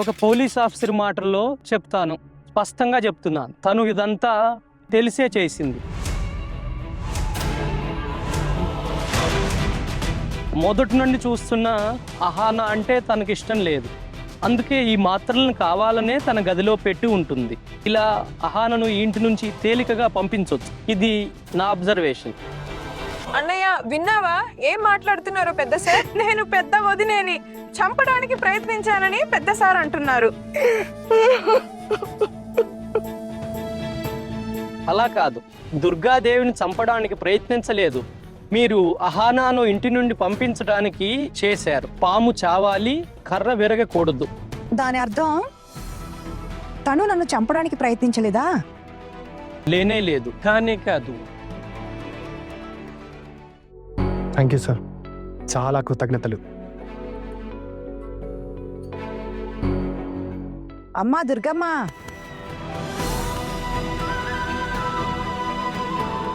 ఒక police officer మాటల్లో చెప్తాను, స్పష్టంగా చెప్తున్నాను, తను ఇదంతా తెలిసే చేసింది. మొదటి నుండి చూస్తున్న అహానా అంటే తనకి ఇష్టం లేదు. అందుకే ఈ మాత్రలను కావాలనే తన గదిలో పెట్టి ఉంటుంది. ఇలా అహానను ఇంటి నుంచి తేలికగా పంపించవచ్చు. ఇది నా అబ్జర్వేషన్. అన్నయ్య విన్నావా ఏం మాట్లాడుతున్నారో పెద్ద సార్? నేను పెద్ద వదినేని చంపడానికి ప్రయత్నించానని పెద్ద సార్ అంటున్నారు. అలా కాదు, దుర్గాదేవిని చంపడానికి ప్రయత్నించలేదు. మీరు అహానాను ఇంటి నుండి పంపించడానికి చేశారు. పాము చావాలి, కర్ర విరగకూడదు. దాని అర్థం తను నన్ను చంపడానికి ప్రయత్నించలేదా? లేనే లేదు. కానీ కాదు. థ్యాంక్ యూ సార్, చాలా కృతజ్ఞతలు. అమ్మా దుర్గమ్మ,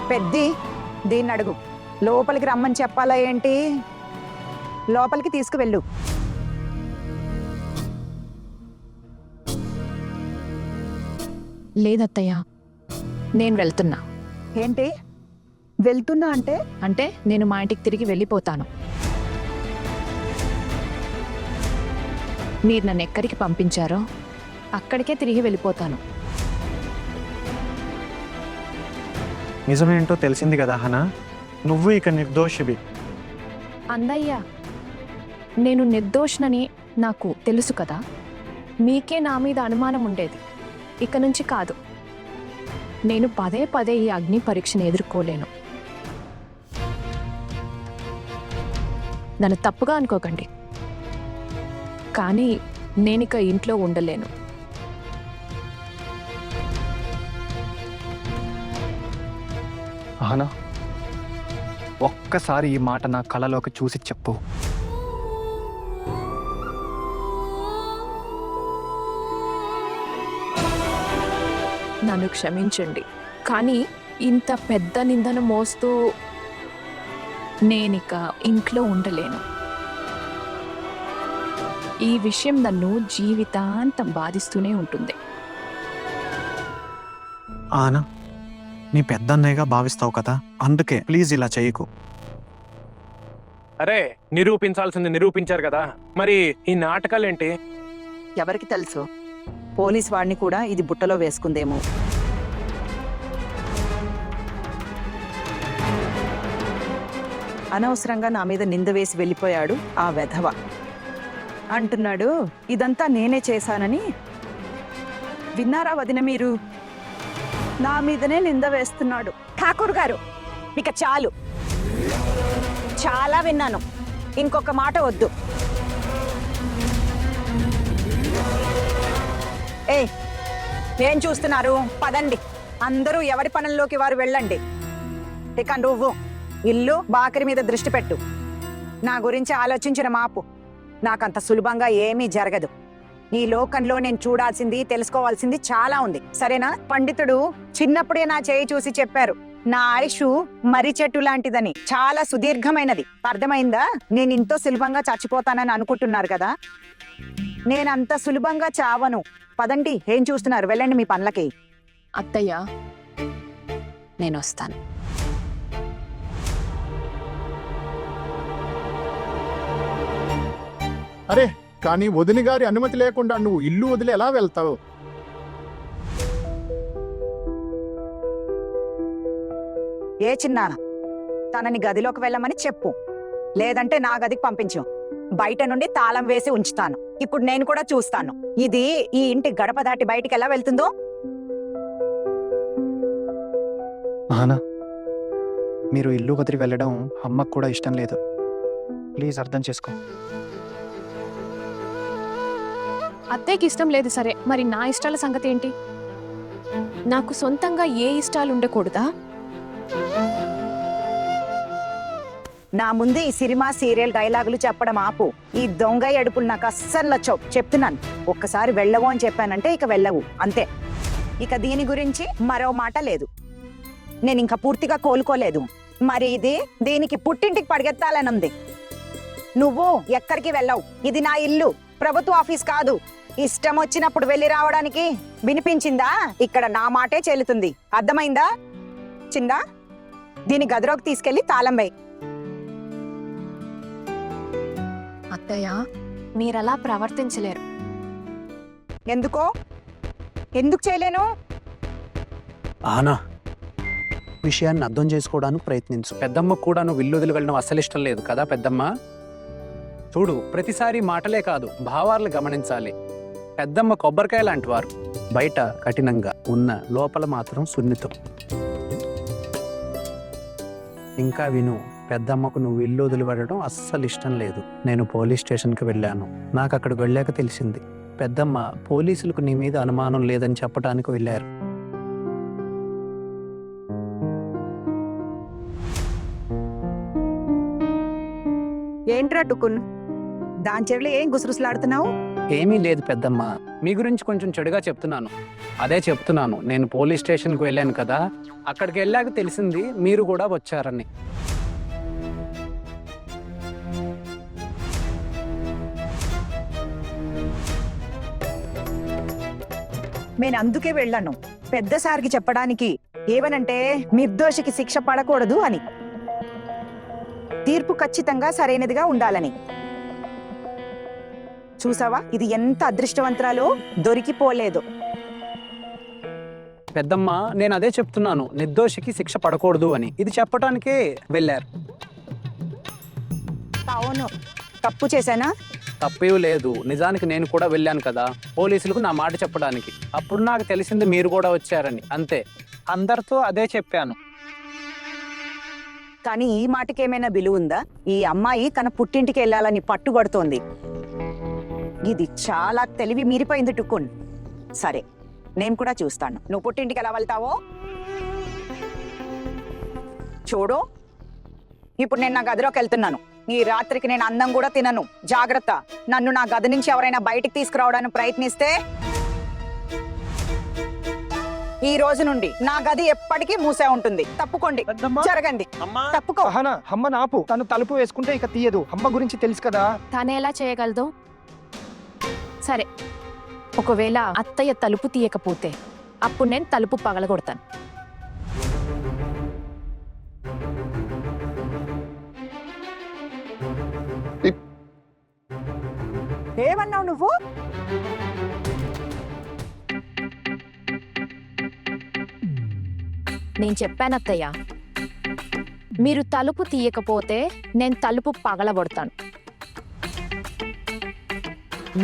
పెద్ది దీన్ని అడుగు. లోపలికి రమ్మని చెప్పాలా ఏంటి? లోపలికి తీసుకువెళ్ళు. లేదత్తయ్య, నేను వెళ్తున్నా. ఏంటి వెళ్తున్నా అంటే? అంటే నేను మా ఇంటికి తిరిగి వెళ్ళిపోతాను. మీరు నన్ను ఎక్కడికి పంపించారో అక్కడికే తిరిగి వెళ్ళిపోతాను. నిజమేంటో తెలిసింది కదా హనా, నువ్వు ఇక నిర్దోషివి. అందయ్య, నేను నిర్దోషనని నాకు తెలుసు కదా. మీకే నా మీద అనుమానం ఉండేది. ఇక నుంచి కాదు. నేను పదే పదే ఈ అగ్ని పరీక్షను ఎదుర్కోలేను. నన్ను తప్పుగా అనుకోకండి, కానీ నేనిక ఇంట్లో ఉండలేను. హనా, ఒక్కసారి ఈ మాట నా కళలోకి చూసి చెప్పు. నన్ను క్షమించండి, కానీ ఇంత పెద్ద నిందను మోస్తూ నేనిక ఇంట్లో ఉండలేను. ఈ విషయం నన్ను జీవితాంతం బాధిస్తూనే ఉంటుంది. ఆనా, నీ పెద్దన్నయ్యగా భావిస్తావు కదా, అందుకే ప్లీజ్ ఇలా చేయకు. అరే, నిరూపించాల్సింది నిరూపించారు కదా, మరి ఈ నాటకాలేంటి? ఎవరికి తెలుసు, పోలీస్ వాడిని కూడా ఇది బుట్టలో వేసుకుందేమో. అనవసరంగా నా మీద నింద వేసి వెళ్ళిపోయాడు ఆ వెధవ. అంటున్నాడు ఇదంతా నేనే చేశానని. విన్నారా వదిన మీరు? నా మీదనే నింద వేస్తున్నాడు. ఠాకూర్ గారు, ఇక చాలు, చాలా విన్నాను, ఇంకొక మాట వద్దు. ఏం చూస్తున్నారు? పదండి, అందరూ ఎవరి పనుల్లోకి వారు వెళ్ళండి. ఇక నువ్వు ఇల్లు బాకరి మీద దృష్టి పెట్టు. నా గురించి ఆలోచించిన మాపు. నాకంత సులభంగా ఏమీ జరగదు. ఈ లోకంలో నేను చూడాల్సింది, తెలుసుకోవాల్సింది చాలా ఉంది, సరేనా? పండితుడు చిన్నప్పుడే నా చేయి చూసి చెప్పారు, నా ఆయుష్ మర్రి చెట్టు లాంటిదని, చాలా సుదీర్ఘమైనది. అర్థమైందా? నేను ఇంతో సులభంగా చచ్చిపోతానని అనుకుంటున్నారు కదా, నేనంత సులభంగా చావను. పదండి, ఏం చూస్తున్నారు? వెళ్ళండి మీ పనులకి. అత్తయ్య, నేను వస్తాను. అరే, కానీ వదిన గారి అనుమతి లేకుండా నువ్వు ఇల్లు వదిలి ఎలా వెళ్తావు? ఏ చిన్నా, తనని గదిలోకి వెళ్ళమని చెప్పు, లేదంటే నా గదికి పంపించు. బయట నుండి తాళం వేసి ఉంచుతాను. ఇప్పుడు నేను కూడా చూస్తాను ఇది ఈ ఇంటి గడప దాటి బయటికి ఎలా వెళ్తుందో. హనా, మీరు ఇల్లు వదిలి వెళ్ళడం అమ్మకు కూడా ఇష్టం లేదు. ప్లీజ్ అర్థం చేసుకో. అత్తయ్యకి ఇష్టం లేదు సరే, మరి నా ఇష్టాల సంగతి ఏంటి? నాకు సొంతంగా ఏ ఇష్టాలు ఉండకూడదా? నా ముందు ఈ సినిమా సీరియల్ డైలాగులు చెప్పడం ఆపు. ఈ దొంగ ఎడుపులు నాకు అస్సలు నచ్చవు, చెప్తున్నాను. ఒక్కసారి వెళ్ళవు అని చెప్పానంటే ఇక వెళ్ళవు, అంతే. ఇక దీని గురించి మరో మాట లేదు. నేను ఇంకా పూర్తిగా కోలుకోలేదు. మరి ఇది దీనికి పుట్టింటికి పరిగెత్తాలని ఉంది. నువ్వు ఎక్కడికి వెళ్ళవు. ఇది నా ఇల్లు, ప్రభుత్వ ఆఫీస్ కాదు. ఇష్టం వచ్చినప్పుడు వెళ్ళి రావడానికి వినిపించిందా? ఇక్కడ నా మాటే చెల్లుతుంది, అర్థమైందా? చిందా, దీని గదిలోకి తీసుకెళ్లి తాళం వేయి. అత్తయ్య మీరలా ప్రవర్తించలేరు. ఎందుకు చేయలేను? ఆనా విషయాన్ని అర్థం చేసుకోవడానికి ప్రయత్నించు. పెద్దమ్మ కూడా నువ్వు ఇల్లు వదిలి వెళ్ళడం అస్సలు ఇష్టం లేదు కదా పెద్దమ్మ? చూడు, ప్రతిసారి మాటలే కాదు భావాలను గమనించాలి. పెద్దమ్మ కొబ్బరికాయ లాంటి వారు, బయట కఠినంగా ఉన్న లోపల మాత్రం సున్నితం. ఇంకా విను, పెద్దమ్మకు నువ్వు ఇల్లు వదిలి వెళ్ళడం అస్సలు ఇష్టం లేదు. నేను పోలీస్ స్టేషన్కి వెళ్ళాను. నాకు అక్కడికి వెళ్ళాక తెలిసింది పెద్దమ్మ పోలీసులకు నీ మీద అనుమానం లేదని చెప్పడానికి వెళ్ళారు. ఏంట్రా టుకున్, దాని చెవిలో ఏం గుసగుసలాడుతున్నావు? ఏమీ లేదు పెద్దమ్మ, మీ గురించి కొంచెం చెడుగా చెప్తున్నాను. అదే చెప్తున్నాను, నేను పోలీస్ స్టేషన్కి వెళ్ళాను కదా, అక్కడికి వెళ్ళాక తెలిసింది మీరు కూడా వచ్చారని. నేను అందుకే వెళ్ళాను పెద్ద సార్కి చెప్పడానికి. ఏమనంటే నిర్దోషికి శిక్ష పడకూడదు అని, తీర్పు ఖచ్చితంగా సరైనదిగా ఉండాలని. చూసావా, ఇది ఎంత అదృష్టవంతురాలో, దొరికిపోలేదు. పెద్దమ్మ, నేను అదే చెప్తున్నాను, నిర్దోషికి శిక్ష పడకూడదు అని. ఇది చెప్పడానికే వెళ్ళారు. అవును, తప్పు చేశానా? తప్పేం లేదు, నిజానికి నేను కూడా వెళ్ళాను కదా పోలీసులకు నా మాట చెప్పడానికి. అప్పుడు నాకు తెలిసింది మీరు కూడా వచ్చారని, అంతే. అందరితో అదే చెప్పాను. కానీ ఈ మాటకి ఏమైనా విలువ ఉందా? ఈ అమ్మాయి తన పుట్టింటికి వెళ్ళాలని పట్టుబడుతోంది. ఇది చాలా తెలివి మీరిపోయింది టుకున్. సరే, నేను కూడా చూస్తాను నువ్వు పుట్టింటికి ఎలా వెళ్తావో. చూడు, ఇప్పుడు నేను నా గదిలోకి వెళ్తున్నాను. ఈ రాత్రికి నేను అన్నం కూడా తినను, జాగ్రత్త. నన్ను నా గది నుంచి ఎవరైనా బయటికి తీసుకురావడానికి ప్రయత్నిస్తే ఈ రోజు నుండి నా గది ఎప్పటికీ మూసే ఉంటుంది. తప్పుకోండి, జరగండి, తప్పుకో. అమ్మ నాపు, తను తలుపు వేసుకుంటే ఇక తీయదు. అమ్మ గురించి తెలుసు కదా. తను ఎలా చేయగలదు? సరే, ఒకవేళ అత్తయ్య తలుపు తీయకపోతే అప్పుడు నేను తలుపు పగలగొడతాను. ఏమన్నావు నువ్వు? నేను చెప్పాను అత్తయ్య, మీరు తలుపు తీయకపోతే నేను తలుపు పగలగొడతాను.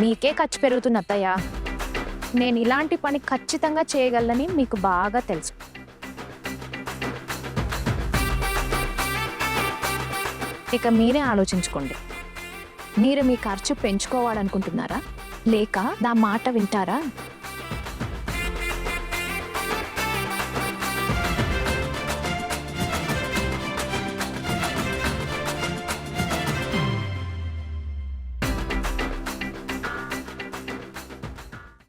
మీకే ఖర్చు పెరుగుతుంది అత్తయ్య. నేను ఇలాంటి పని ఖచ్చితంగా చేయగలనని మీకు బాగా తెలుసు. ఇక మీరే ఆలోచించుకోండి. మీరు మీ ఖర్చు పెంచుకోవాలనుకుంటున్నారా, లేక నా మాట వింటారా?